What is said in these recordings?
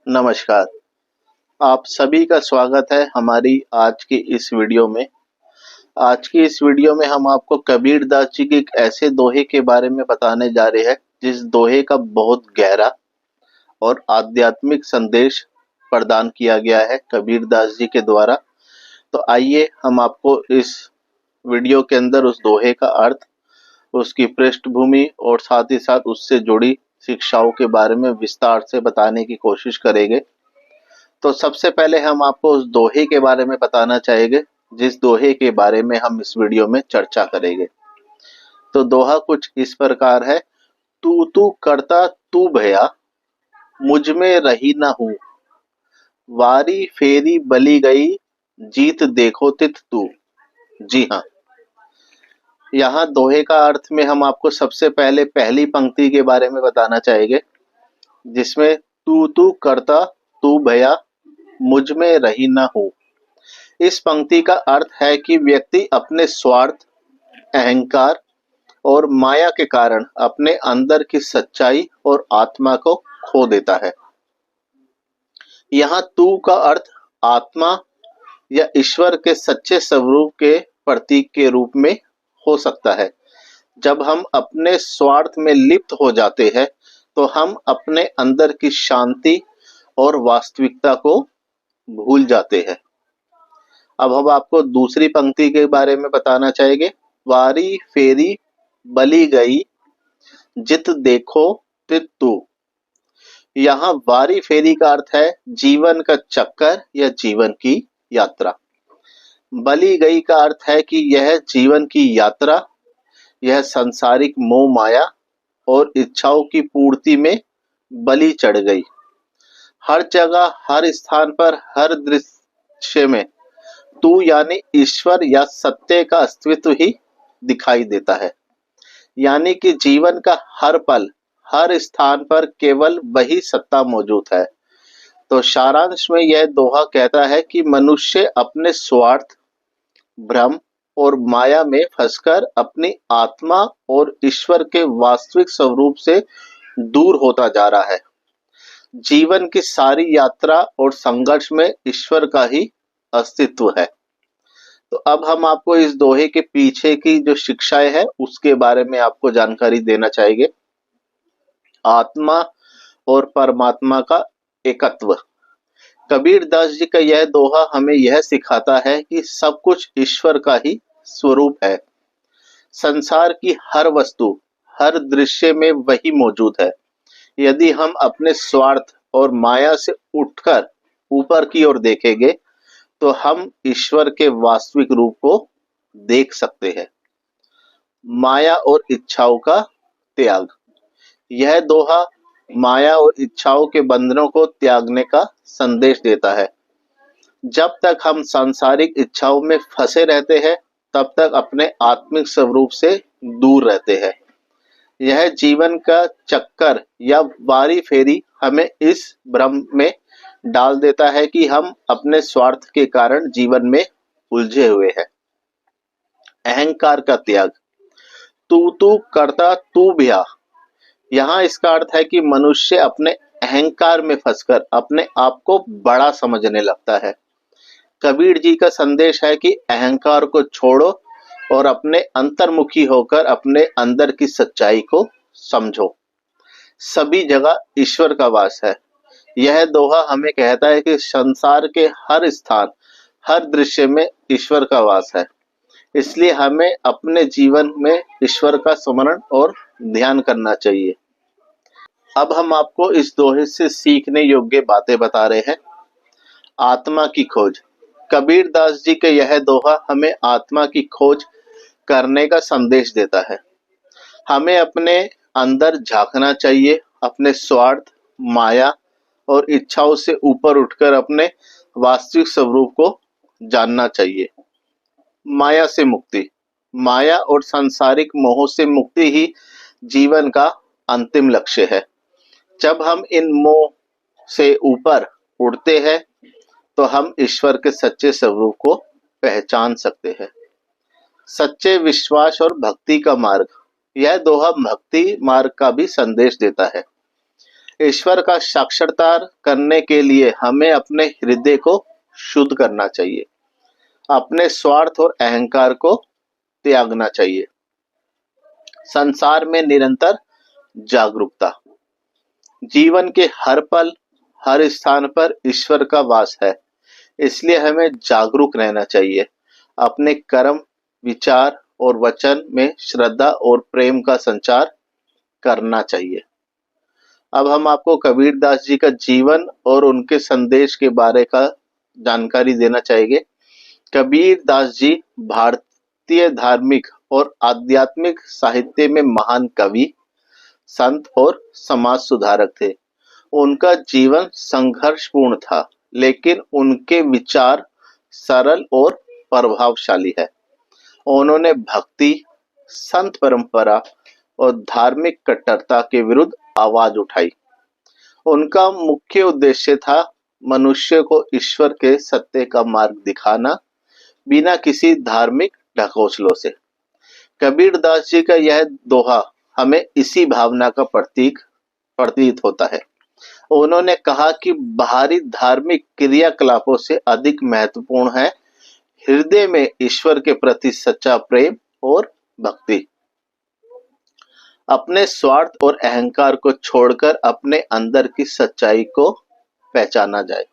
नमस्कार। आप सभी का स्वागत है हमारी आज की इस वीडियो में। आज की इस वीडियो में हम आपको कबीर दास जी के एक ऐसे दोहे के बारे में बताने जा रहे हैं जिस दोहे का बहुत गहरा और आध्यात्मिक संदेश प्रदान किया गया है कबीर दास जी के द्वारा। तो आइए हम आपको इस वीडियो के अंदर उस दोहे का अर्थ, उसकी पृष्ठभूमि और साथ ही साथ उससे जुड़ी शिक्षाओं के बारे में विस्तार से बताने की कोशिश करेंगे। तो सबसे पहले हम आपको उस दोहे के बारे में बताना चाहेंगे जिस दोहे के बारे में हम इस वीडियो में चर्चा करेंगे। तो दोहा कुछ इस प्रकार है। तू तू करता तू भया, मुझ में रही न हूँ, वारी फेरी बली गई, जीत देखो तित तू। जी हाँ, यहाँ दोहे का अर्थ में हम आपको सबसे पहले पहली पंक्ति के बारे में बताना चाहेंगे जिसमें तू तू करता तू भया, मुझ में रही न हूँ। इस पंक्ति का अर्थ है कि व्यक्ति अपने स्वार्थ, अहंकार और माया के कारण अपने अंदर की सच्चाई और आत्मा को खो देता है। यहाँ तू का अर्थ आत्मा या ईश्वर के सच्चे स्वरूप के प्रतीक के रूप में हो सकता है। जब हम अपने स्वार्थ में लिप्त हो जाते हैं तो हम अपने अंदर की शांति और वास्तविकता को भूल जाते हैं। अब हम आपको दूसरी पंक्ति के बारे में बताना चाहेंगे। वारी फेरी बली गई, जित देखो तित तू। यहाँ वारी फेरी का अर्थ है जीवन का चक्कर या जीवन की यात्रा। बली गई का अर्थ है कि यह जीवन की यात्रा, यह सांसारिक मोह माया और इच्छाओं की पूर्ति में बलि चढ़ गई। हर जगह, हर स्थान पर, हर दृश्य में तू यानी ईश्वर या सत्य का अस्तित्व ही दिखाई देता है। यानी कि जीवन का हर पल, हर स्थान पर केवल वही सत्ता मौजूद है। तो सारांश में यह दोहा कहता है कि मनुष्य अपने स्वार्थ, भ्रम और माया में फंसकर अपनी आत्मा और ईश्वर के वास्तविक स्वरूप से दूर होता जा रहा है। जीवन की सारी यात्रा और संघर्ष में ईश्वर का ही अस्तित्व है। तो अब हम आपको इस दोहे के पीछे की जो शिक्षाएं है उसके बारे में आपको जानकारी देना चाहेंगे। आत्मा और परमात्मा का एकत्व। कबीर दास जी का यह दोहा हमें यह सिखाता है कि सब कुछ ईश्वर का ही स्वरूप है। संसार की हर वस्तु, हर दृश्य में वही मौजूद है। यदि हम अपने स्वार्थ और माया से उठकर ऊपर की ओर देखेंगे तो हम ईश्वर के वास्तविक रूप को देख सकते हैं। माया और इच्छाओं का त्याग। यह दोहा माया और इच्छाओं के बंधनों को त्यागने का संदेश देता है। जब तक हम सांसारिक इच्छाओं में फंसे रहते हैं तब तक अपने आत्मिक स्वरूप से दूर रहते हैं। यह जीवन का चक्कर या वारी फेरी हमें इस भ्रम में डाल देता है कि हम अपने स्वार्थ के कारण जीवन में उलझे हुए हैं। अहंकार का त्याग। तू तू करता तू भया। यहाँ इसका अर्थ है कि मनुष्य अपने अहंकार में फंसकर अपने आप को बड़ा समझने लगता है। कबीर जी का संदेश है कि अहंकार को छोड़ो और अपने अंतर्मुखी होकर अपने अंदर की सच्चाई को समझो। सभी जगह ईश्वर का वास है। यह दोहा हमें कहता है कि संसार के हर स्थान, हर दृश्य में ईश्वर का वास है। इसलिए हमें अपने जीवन में ईश्वर का स्मरण और ध्यान करना चाहिए। अब हम आपको इस दोहे से सीखने योग्य बातें बता रहे हैं। आत्मा की खोज। कबीर दास जी का यह दोहा हमें आत्मा की खोज करने का संदेश देता है। हमें अपने अंदर झांकना चाहिए, अपने स्वार्थ, माया और इच्छाओं से ऊपर उठकर अपने वास्तविक स्वरूप को जानना चाहिए। माया से मुक्ति। माया और सांसारिक मोह से मुक्ति ही जीवन का अंतिम लक्ष्य है। जब हम इन मोह से ऊपर उठते हैं तो हम ईश्वर के सच्चे स्वरूप को पहचान सकते हैं। सच्चे विश्वास और भक्ति का मार्ग। यह दोहा भक्ति मार्ग का भी संदेश देता है। ईश्वर का साक्षात्कार करने के लिए हमें अपने हृदय को शुद्ध करना चाहिए, अपने स्वार्थ और अहंकार को त्यागना चाहिए। संसार में निरंतर जागरूकता। जीवन के हर पल, हर स्थान पर ईश्वर का वास है, इसलिए हमें जागरूक रहना चाहिए। अपने कर्म, विचार और वचन में श्रद्धा और प्रेम का संचार करना चाहिए। अब हम आपको कबीर दास जी का जीवन और उनके संदेश के बारे का जानकारी देना चाहेंगे। कबीर दास जी भारतीय धार्मिक और आध्यात्मिक साहित्य में महान कवि, संत और समाज सुधारक थे। उनका जीवन संघर्षपूर्ण था, लेकिन उनके विचार सरल और प्रभावशाली है। उन्होंने भक्ति, संत परंपरा और धार्मिक कट्टरता के विरुद्ध आवाज उठाई। उनका मुख्य उद्देश्य था मनुष्य को ईश्वर के सत्य का मार्ग दिखाना, बिना किसी धार्मिक ढकोसलों से। कबीर दास जी का यह दोहा हमें इसी भावना का प्रतीत होता है। उन्होंने कहा कि बाहरी धार्मिक क्रियाकलापों से अधिक महत्वपूर्ण है हृदय में ईश्वर के प्रति सच्चा प्रेम और भक्ति। अपने स्वार्थ और अहंकार को छोड़कर अपने अंदर की सच्चाई को पहचाना जाए।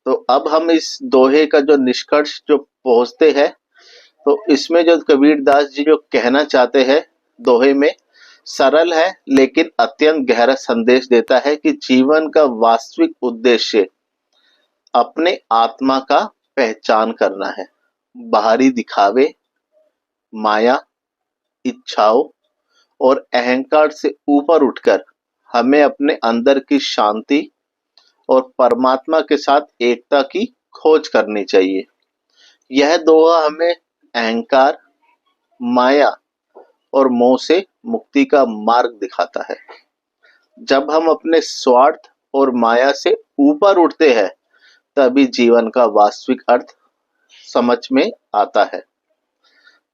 तो अब हम इस दोहे का जो निष्कर्ष जो पहुंचते हैं, तो इसमें जो कबीर दास जी जो कहना चाहते हैं दोहे में, सरल है लेकिन अत्यंत गहरा संदेश देता है कि जीवन का वास्तविक उद्देश्य अपने आत्मा का पहचान करना है। बाहरी दिखावे, माया, इच्छाओं और अहंकार से ऊपर उठकर हमें अपने अंदर की शांति और परमात्मा के साथ एकता की खोज करनी चाहिए। यह दोहा हमें अहंकार, माया और मोह से मुक्ति का मार्ग दिखाता है। जब हम अपने स्वार्थ और माया से ऊपर उठते हैं, तभी जीवन का वास्तविक अर्थ समझ में आता है।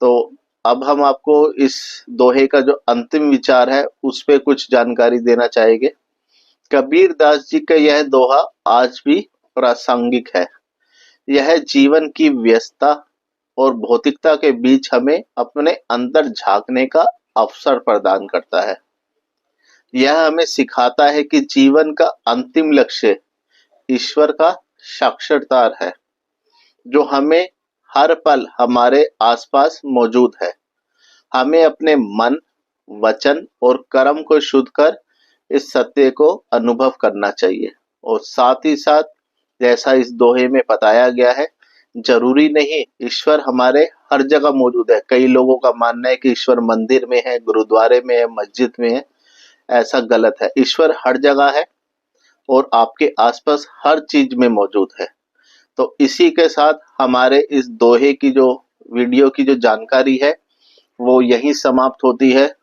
तो अब हम आपको इस दोहे का जो अंतिम विचार है उस पे कुछ जानकारी देना चाहेंगे। कबीर दास जी का यह दोहा आज भी प्रासंगिक है। यह जीवन की व्यस्तता और भौतिकता के बीच हमें अपने अंदर झांकने का अवसर प्रदान करता है। यह हमें सिखाता है कि जीवन का अंतिम लक्ष्य ईश्वर का साक्षात्कार है, जो हमें हर पल हमारे आसपास मौजूद है। हमें अपने मन, वचन और कर्म को शुद्ध कर इस सत्य को अनुभव करना चाहिए। और साथ ही साथ जैसा इस दोहे में बताया गया है, जरूरी नहीं ईश्वर हमारे हर जगह मौजूद है। कई लोगों का मानना है कि ईश्वर मंदिर में है, गुरुद्वारे में है, मस्जिद में है। ऐसा गलत है। ईश्वर हर जगह है और आपके आसपास हर चीज में मौजूद है। तो इसी के साथ हमारे इस दोहे की जो वीडियो की जो जानकारी है वो यहीं समाप्त होती है।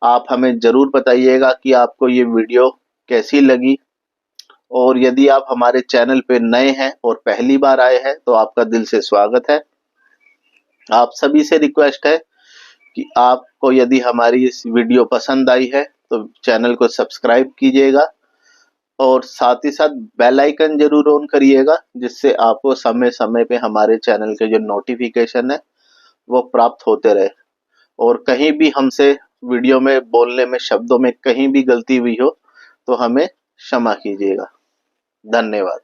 आप हमें जरूर बताइएगा कि आपको ये वीडियो कैसी लगी, और यदि आप हमारे चैनल पे नए हैं और पहली बार आए हैं तो आपका दिल से स्वागत है। आप सभी से रिक्वेस्ट है कि आपको यदि हमारी इस वीडियो पसंद आई है तो चैनल को सब्सक्राइब कीजिएगा और साथ ही साथ बेल आइकन जरूर ऑन करिएगा, जिससे आपको समय समय पे हमारे चैनल के जो नोटिफिकेशन है वो प्राप्त होते रहे। और कहीं भी हमसे वीडियो में बोलने में, शब्दों में कहीं भी गलती हुई हो तो हमें क्षमा कीजिएगा। धन्यवाद।